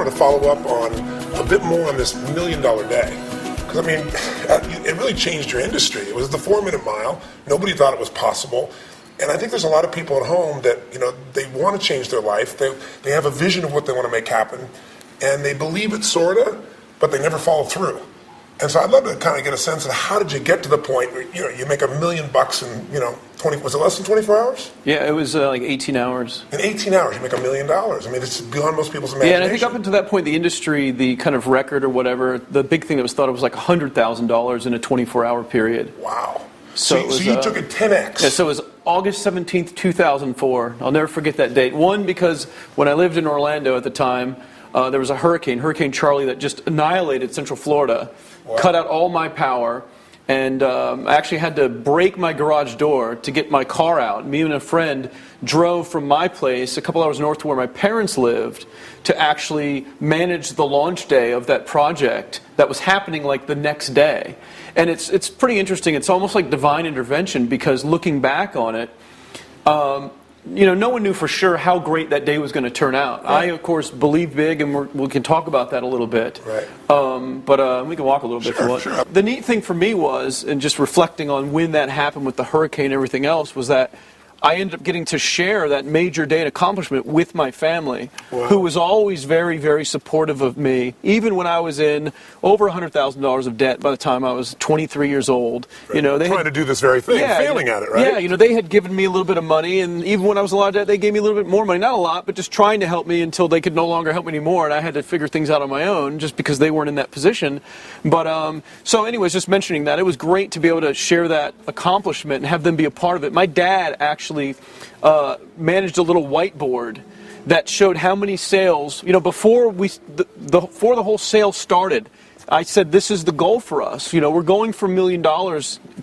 wanted to follow up on a bit more on this $1 million day. Because, I mean, it really changed your industry. It was the 4-minute mile. Nobody thought it was possible. And I think there's a lot of people at home that, they want to change their life. They have a vision of what they want to make happen. And they believe it, sort of, but they never follow through. And so I'd love to kind of get a sense of how did you get to the point where, you make $1 million in, was it less than 24 hours? Yeah, it was like 18 hours. In 18 hours, you make $1 million. I mean, it's beyond most people's imagination. Yeah, and I think up until that point, the industry, the kind of record or whatever, the big thing that was thought of was like $100,000 in a 24-hour period. Wow. So you took it 10x. Yeah, so it was August 17th, 2004. I'll never forget that date. One, because when I lived in Orlando at the time, there was a Hurricane Charlie, that just annihilated Central Florida, cut out all my power, and I actually had to break my garage door to get my car out. Me and a friend drove from my place a couple hours north to where my parents lived to actually manage the launch day of that project that was happening like the next day. And it's pretty interesting. It's almost like divine intervention, because looking back on it, no one knew for sure how great that day was going to turn out. Right. I, of course, believe big, and we can talk about that a little bit. Right. But we can walk a little bit. Sure. The neat thing for me was, and just reflecting on when that happened with the hurricane and everything else, was that I ended up getting to share that major day and accomplishment with my family, who was always very, very supportive of me, even when I was in over $100,000 of debt by the time I was 23 years old. Right. They trying to do this very thing, failing at it, right? Yeah, they had given me a little bit of money, and even when I was in a lot of debt, they gave me a little bit more money. Not a lot, but just trying to help me until they could no longer help me anymore, and I had to figure things out on my own just because they weren't in that position. But so anyways, just mentioning that, it was great to be able to share that accomplishment and have them be a part of it. My dad actually managed a little whiteboard that showed how many sales, before before the whole sale started. I said, this is the goal for us. We're going for $1 million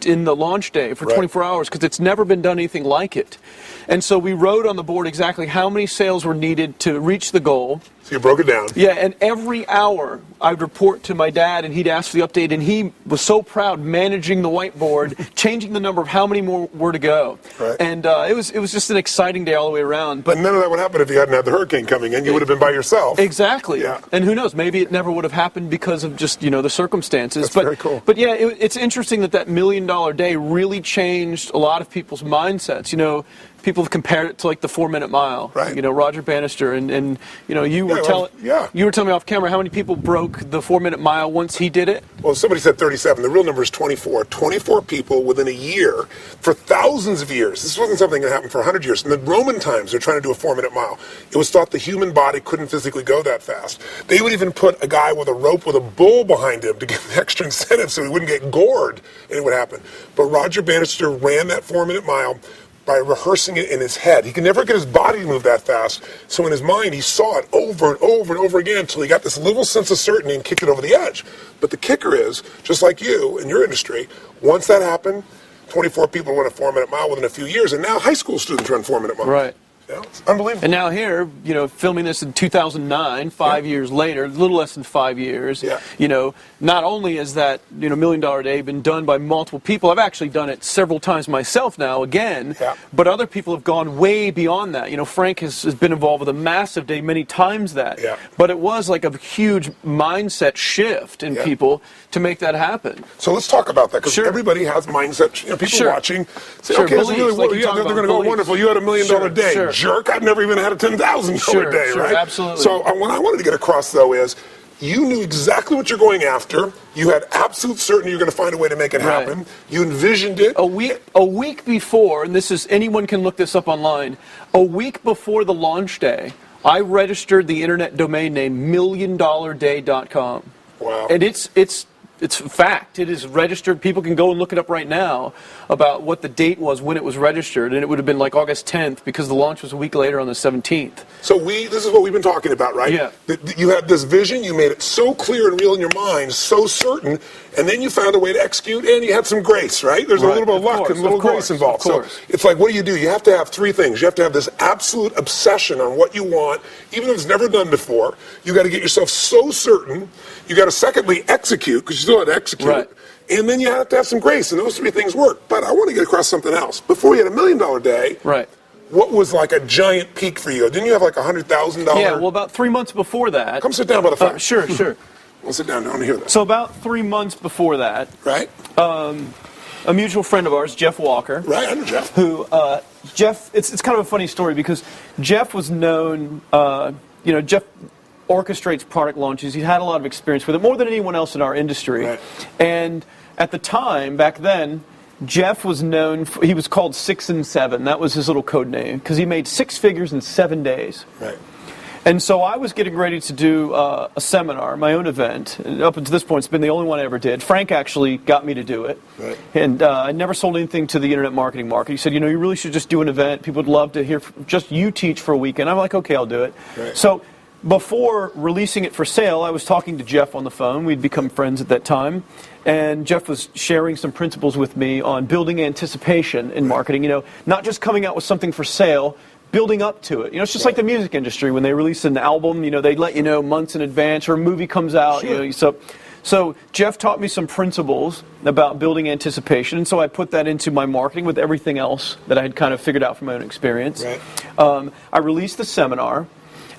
in the launch day for 24 hours, because it's never been done anything like it. And so we wrote on the board exactly how many sales were needed to reach the goal. So you broke it down. Yeah, and every hour I'd report to my dad, and he'd ask for the update, and he was so proud managing the whiteboard, changing the number of how many more were to go. Right. And it was just an exciting day all the way around. But and none of that would happen if you hadn't had the hurricane coming in. You would have been by yourself. Exactly. Yeah. And who knows, maybe it never would have happened because of just, the circumstances. That's very cool. But yeah, it's interesting that $1 million day really changed a lot of people's mindsets. People have compared it to like the 4-minute mile. Right. Roger Bannister and you were telling me off camera how many people broke the 4-minute mile once he did it. Well, somebody said 37. The real number is 24. 24 people within a year for thousands of years. This wasn't something that happened for 100 years. In the Roman times, they're trying to do a 4-minute mile. It was thought the human body couldn't physically go that fast. They would even put a guy with a rope with a bull behind him to give him extra incentive so he wouldn't get gored, and it would happen. But Roger Bannister ran that 4-minute mile by rehearsing it in his head. He could never get his body to move that fast, so in his mind he saw it over and over and over again until he got this little sense of certainty and kicked it over the edge. But the kicker is, just like you in your industry, once that happened, 24 people run a 4-minute mile within a few years, and now high school students run 4-minute miles. Right. Yeah, it's unbelievable. And now here, filming this in 2009, 5 years later, a little less than 5 years, not only has that, $1 million day been done by multiple people, I've actually done it several times myself now, again, but other people have gone way beyond that. Frank has been involved with a massive day many times that. Yeah. But it was like a huge mindset shift in people to make that happen. So let's talk about that, because everybody has mindset. People watching say, okay, beliefs, really, like they're going to go, wonderful, you had $1 million day. Jerk, I've never even had a $10,000 day, right? Absolutely. So what I wanted to get across, though, is you knew exactly what you're going after. You had absolute certainty you're going to find a way to make it happen. Right. You envisioned it. A week before, and anyone can look this up online, a week before the launch day, I registered the internet domain name milliondollarday.com. Wow. And it's a fact. It is registered. People can go and look it up right now about what the date was when it was registered, and it would have been like August 10th because the launch was a week later on the 17th. So this is what we've been talking about, right? Yeah. You had this vision, you made it so clear and real in your mind, so certain, and then you found a way to execute, and you had some grace, right? There's a little bit of luck and a little grace involved. So it's like, what do? You have to have 3 things. You have to have this absolute obsession on what you want, even if it's never done before. You got to get yourself so certain. You got to secondly execute, because you still have to execute. Right. And then you have to have some grace, and those 3 things work. But I want to get across something else. Before you had $1 million day, what was like a giant peak for you? Didn't you have like $100,000? Yeah, well, about 3 months before that. Come sit down by the fire. Sure. We'll sit down. I want to hear that. So about 3 months before that, Right. A mutual friend of ours, Jeff Walker. Right, I know Jeff. Who, Jeff, it's kind of a funny story because Jeff was known, Jeff orchestrates product launches. He had a lot of experience with it, more than anyone else in our industry. Right. And at the time, back then, Jeff was known, he was called 6 and 7. That was his little code name because he made 6 figures in 7 days. Right. And so I was getting ready to do a seminar, my own event. And up until this point, it's been the only one I ever did. Frank actually got me to do it. Right. And I never sold anything to the internet marketing market. He said, you really should just do an event. People would love to hear just you teach for a weekend. I'm like, okay, I'll do it. Right. So before releasing it for sale, I was talking to Jeff on the phone. We'd become friends at that time. And Jeff was sharing some principles with me on building anticipation in marketing. Not just coming out with something for sale, building up to it. It's just like the music industry. When they release an album, they let you know months in advance, or a movie comes out. Sure. So Jeff taught me some principles about building anticipation, and so I put that into my marketing with everything else that I had kind of figured out from my own experience. Right. I released the seminar,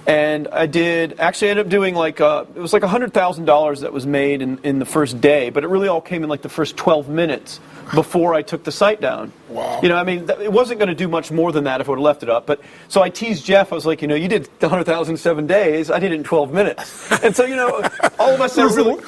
and I ended up doing it was like $100,000 that was made in the first day, but it really all came in like the first 12 minutes before I took the site down. Wow. It wasn't going to do much more than that if I would have left it up. But so I teased Jeff. I was like, you did the 100,000 in 7 days. I did it in 12 minutes. And so, all of us are we're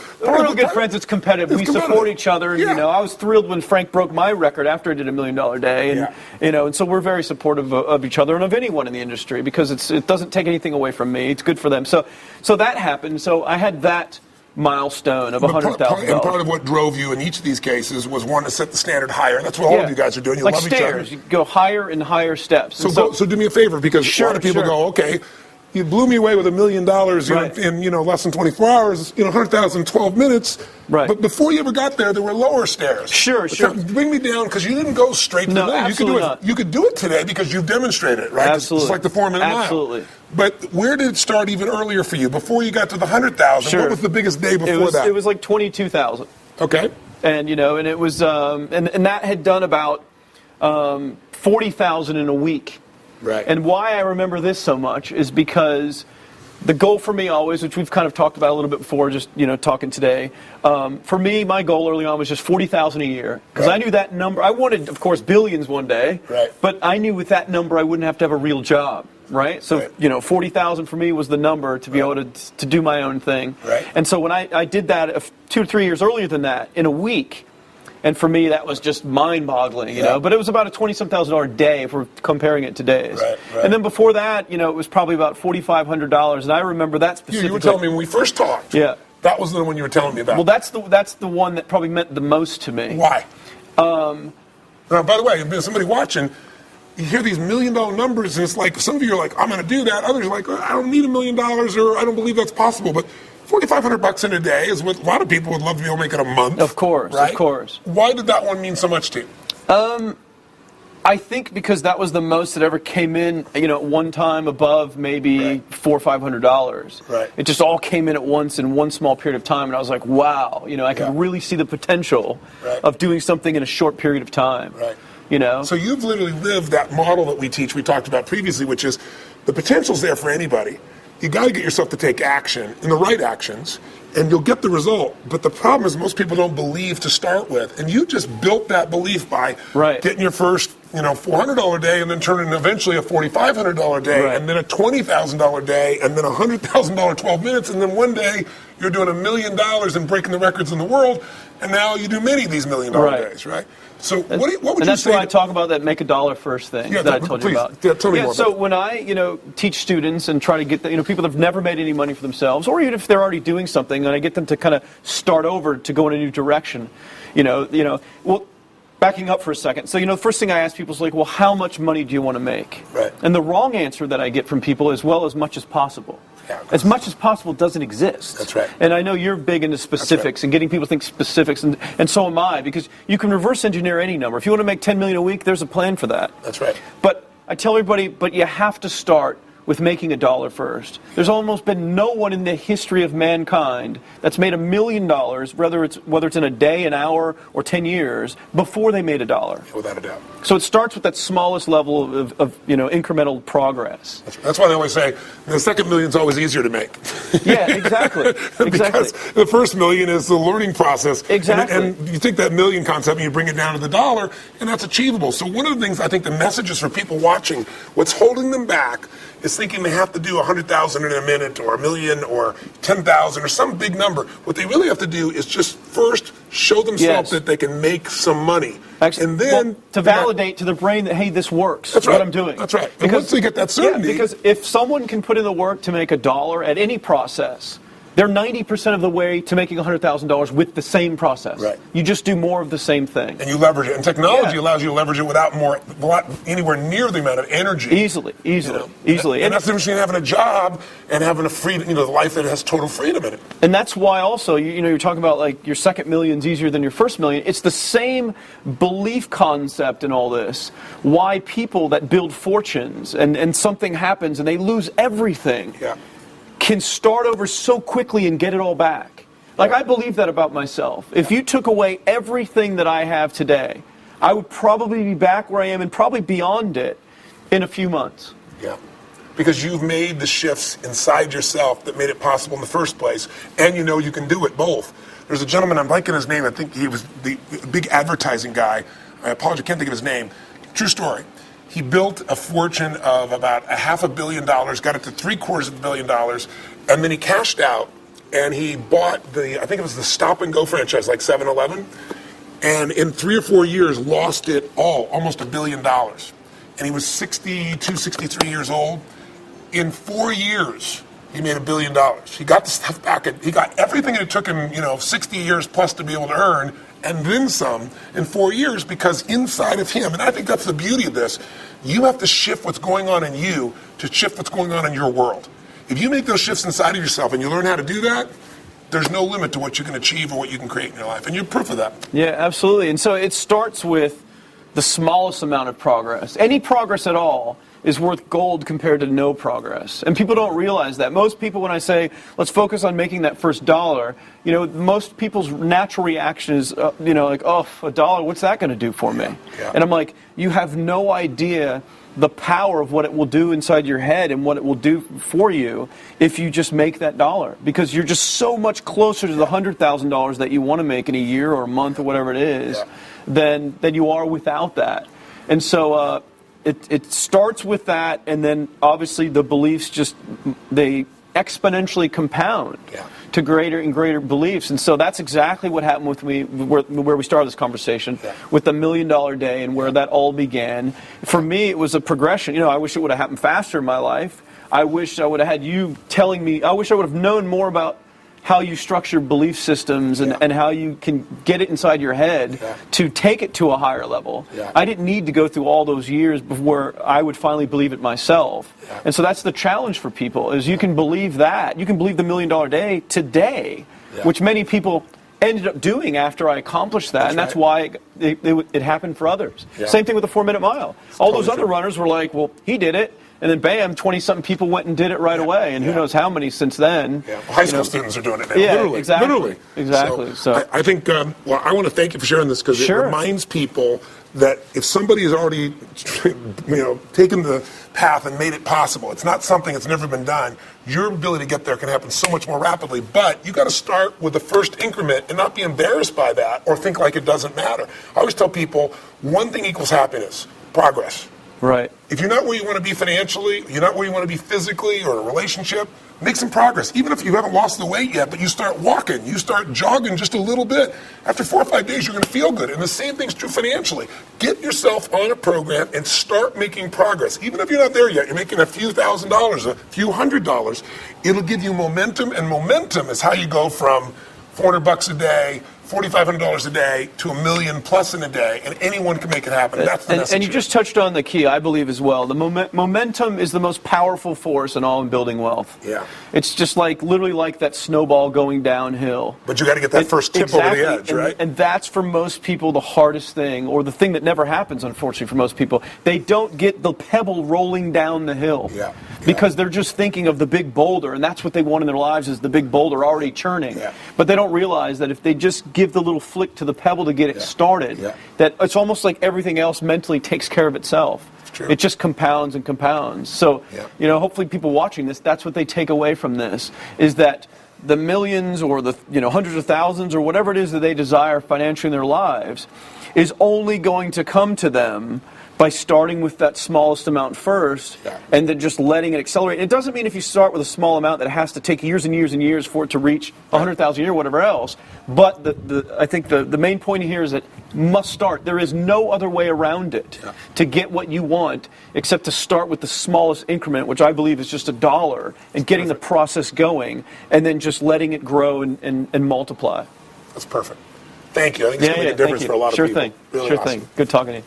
real good friends. It's competitive. We support each other. Yeah. And, I was thrilled when Frank broke my record after I did $1 million day. And, and so we're very supportive of each other and of anyone in the industry because it doesn't take anything away from me. It's good for them. So that happened. So I had that milestone of $100,000. And part of what drove you in each of these cases was one to set the standard higher. That's what all of you guys are doing. You like love stairs. each other. You go higher and higher steps. So do me a favor, because a lot of people go, okay, you blew me away with $1 million in less than 24 hours, 100,000 in 12 minutes. Right. But before you ever got there were lower stairs. Sure. Bring me down, because you didn't go straight to the moon. You could do it today because you've demonstrated it, right? Absolutely. It's like the 4-minute mile. Absolutely. But where did it start even earlier for you? Before you got to the 100,000, Sure. What was the biggest day before that? It was like 22,000. Okay. And and it was and that had done about 40,000 in a week. Right. And why I remember this so much is because the goal for me always, which we've kind of talked about a little bit before, just talking today. For me, my goal early on was just 40,000 a year, because I knew that number. I wanted, of course, billions one day. Right. But I knew with that number, I wouldn't have to have a real job. Right. So 40,000 for me was the number to be able to do my own thing. Right. And so when I did that 2 or 3 years earlier than that in a week. And for me, that was just mind-boggling, you know. But it was about a $20,000 day if we're comparing it to days. Right. And then before that, it was probably about $4,500. And I remember that specifically. You were telling me when we first talked. Yeah. That was the one you were telling me about. Well, that's the one that probably meant the most to me. Why? Now, by the way, if there's somebody watching, you hear these $1 million numbers, and it's like some of you are like, I'm going to do that. Others are like, I don't need $1 million, or I don't believe that's possible. But $4,500 in a day is what a lot of people would love to be able to make in a month. Of course, right? Of course. Why did that one mean so much to you? I think because that was the most that ever came in, at one time above maybe $400 or $500. Right. It just all came in at once in one small period of time, and I was like, wow, I could really see the potential of doing something in a short period of time. Right. So you've literally lived that model that we teach, we talked about previously, which is the potential's there for anybody. You got to get yourself to take action, and the right actions, and you'll get the result. But the problem is most people don't believe to start with, and you just built that belief by getting your first, $400 day, and then turning eventually a $4,500 day, and then a $20,000 day, and then a $100,000 12 minutes, and then one day you're doing $1 million and breaking the records in the world, and now you do many of these $1 million days, right? So what would you say? And that's why I talk about that make a dollar first thing that I told you about. Yeah, tell me more so about when I, teach students and try to get people that have never made any money for themselves, or even if they're already doing something, and I get them to kind of start over to go in a new direction, well, backing up for a second. So, the first thing I ask people is like, well, how much money do you want to make? Right. And the wrong answer that I get from people is, well, as much as possible. Yeah, as much as possible doesn't exist. That's right. And I know you're big into specifics and getting people to think specifics, and so am I, because you can reverse engineer any number. If you want to make $10 million a week, there's a plan for that. That's right. But I tell everybody, but you have to start with making $1 first. There's almost been no one in the history of mankind that's made $1 million, whether it's in a day, an hour, or 10 years, before they made $1. Without a doubt. So it starts with that smallest level of incremental progress. That's why they always say the second million is always easier to make. Yeah, exactly. Because the first million is the learning process. Exactly. And you take that million concept and you bring it down to the $1, and that's achievable. So one of the things I think the messages for people watching, what's holding them back is thinking they have to do 100,000 in a minute or 1 million or 10,000 or some big number. What they really have to do is just first show themselves that they can make some money. And then to validate to the brain that, hey, this works. That's right. What I'm doing. That's right. And once they get that certainty. Yeah, because if someone can put in the work to make $1 at any process, they're 90% of the way to making $100,000 with the same process. Right. You just do more of the same thing. And you leverage it. And technology allows you to leverage it without anywhere near the amount of energy. Easily. And that's the difference between having a job and having a freedom, the life that has total freedom in it. And that's why also, you're talking about like your second million's easier than your first million. It's the same belief concept in all this. Why people that build fortunes and something happens and they lose everything. Yeah. Can start over so quickly and get it all back. Like, I believe that about myself. If you took away everything that I have today, I would probably be back where I am and probably beyond it in a few months. Yeah. Because you've made the shifts inside yourself that made it possible in the first place, and you can do it both. There's a gentleman, I'm blanking his name, I think he was the big advertising guy. I apologize, I can't think of his name. True story. He built a fortune of about $500 million, got it to $750 million, and then he cashed out and he bought I think it was the Stop and Go franchise, like 7-Eleven, and in 3 or 4 years lost it all, almost $1 billion. And he was 62, 63 years old. In 4 years, he made $1 billion. He got the stuff back, he got everything it took him, 60 years plus to be able to earn, and then some in 4 years, because inside of him, and I think that's the beauty of this, you have to shift what's going on in you to shift what's going on in your world. If you make those shifts inside of yourself and you learn how to do that, there's no limit to what you can achieve or what you can create in your life. And you're proof of that. Yeah, absolutely. And so it starts with the smallest amount of progress. Any progress at all is worth gold compared to no progress. And people don't realize that. Most people, when I say, let's focus on making that first $1, most people's natural reaction is, like, oh, $1, what's that going to do for me? Yeah. And I'm like, you have no idea the power of what it will do inside your head and what it will do for you if you just make that $1. Because you're just so much closer to the $100,000 that you want to make in a year or a month or whatever it is than you are without that. And so it starts with that, and then obviously the beliefs they exponentially compound to greater and greater beliefs. And so that's exactly what happened with me, where we started this conversation, with the $1 million day and where that all began. For me, it was a progression. I wish it would have happened faster in my life. I wish I would have had you telling me, I wish I would have known more about how you structure belief systems and how you can get it inside your head to take it to a higher level. I didn't need to go through all those years before I would finally believe it myself. And so that's the challenge for people, is you can believe that. You can believe the $1 million day today, which many people ended up doing after I accomplished that. That's why it happened for others. Same thing with the 4-minute mile. All those other runners were like, well, he did it. And then, bam, 20-something people went and did it right away, and who knows how many since then. Well, high school students are doing it now, literally. Exactly. So I think, I want to thank you for sharing this, because it reminds people that if somebody has already, taken the path and made it possible, it's not something that's never been done. Your ability to get there can happen so much more rapidly, but you got to start with the first increment and not be embarrassed by that or think like it doesn't matter. I always tell people, one thing equals happiness: progress. Right. If you're not where you want to be financially, you're not where you want to be physically or in a relationship, make some progress. Even if you haven't lost the weight yet, but you start walking, you start jogging just a little bit. After 4 or 5 days, you're going to feel good. And the same thing's true financially. Get yourself on a program and start making progress. Even if you're not there yet, you're making a few $1,000s, a few $100s. It'll give you momentum, and momentum is how you go from $400 a day, $4,500 a day to $1 million plus in a day, and anyone can make it happen. That's the message. And you just touched on the key, I believe, as well. The momentum is the most powerful force in all in building wealth. Yeah. It's just like literally like that snowball going downhill. But you got to get that first tip over the edge, right? And that's for most people the hardest thing, or the thing that never happens, unfortunately, for most people. They don't get the pebble rolling down the hill. Yeah. Because they're just thinking of the big boulder, and that's what they want in their lives, is the big boulder already churning. Yeah. But they don't realize that if they just give the little flick to the pebble to get it started, that it's almost like everything else mentally takes care of itself. True. It just compounds and compounds. So, hopefully people watching this, that's what they take away from this, is that the millions or the hundreds of thousands or whatever it is that they desire financially in their lives is only going to come to them by starting with that smallest amount first, and then just letting it accelerate. It doesn't mean if you start with a small amount that it has to take years and years and years for it to reach 100,000 a year or whatever else. But I think the main point here is that must start. There is no other way around it to get what you want except to start with the smallest increment, which I believe is just $1, and getting the process going, and then just letting it grow and multiply. That's perfect. Thank you. I think it's going to make a difference for a lot of people. Sure thing. Really sure awesome. thing. Good talking to you.